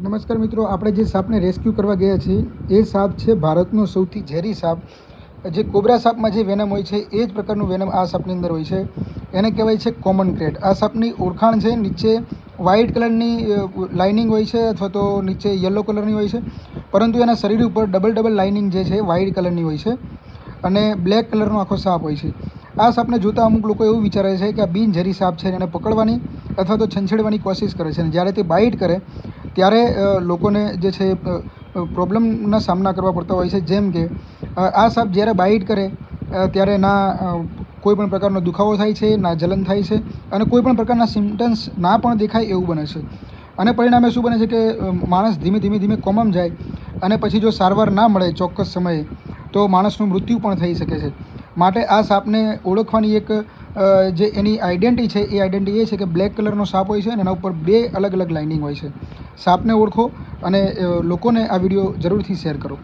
નમસ્કાર મિત્રો, આપણે જે સાપને રેસ્ક્યુ કરવા ગયા છીએ એ સાપ છે ભારતનો સૌથી ઝેરી સાપ. જે કોબ્રા સાપમાં જે વેનમ હોય છે એ જ પ્રકારનું વેનમ આ સાપની અંદર હોય છે. એને કહેવાય છે કોમન ક્રેટ. આ સાપની ઓળખાણ છે નીચે વ્હાઇટ કલરની લાઇનિંગ હોય છે અથવા તો નીચે યલો કલરની હોય છે, પરંતુ એના શરીર ઉપર ડબલ લાઇનિંગ જે છે વ્હાઇટ કલરની હોય છે અને બ્લેક કલરનો આખો સાપ હોય છે. આ સાપને જોતાં અમુક લોકો એવું વિચારે છે કે આ બિનઝેરી સાપ છે, એને પકડવાની અથવા તો છંછેડવાની કોશિશ કરે છે. અને જ્યારે તે બાઇટ કરે ત્યારે લોકોને જે છે પ્રોબ્લેમના સામના કરવા પડતા હોય છે. જેમ કે આ સાપ જ્યારે બાઇટ કરે ત્યારે ના કોઈ પણ પ્રકારનો દુખાવો થાય છે, ના જલન થાય છે અને કોઈ પણ પ્રકારના સિમ્ટમ્સ ના પણ દેખાય એવું બને છે. અને પરિણામે શું બને છે કે માણસ ધીમે કોમામાં જાય અને પછી જો સારવાર ના મળે ચોક્કસ સમયે તો માણસનું મૃત્યુ પણ થઈ શકે છે. માટે આ સાપને ઓળખવાની એક જે એની આઈડેન્ટિટી છે એ આઈડેન્ટિટી એ છે કે બ્લેક કલરનો સાપ હોય છે અને એના ઉપર બે અલગ લાઇનિંગ હોય છે. સાપને ઓળખો અને લોકોને આ વિડીયો જરૂરથી શેર કરો.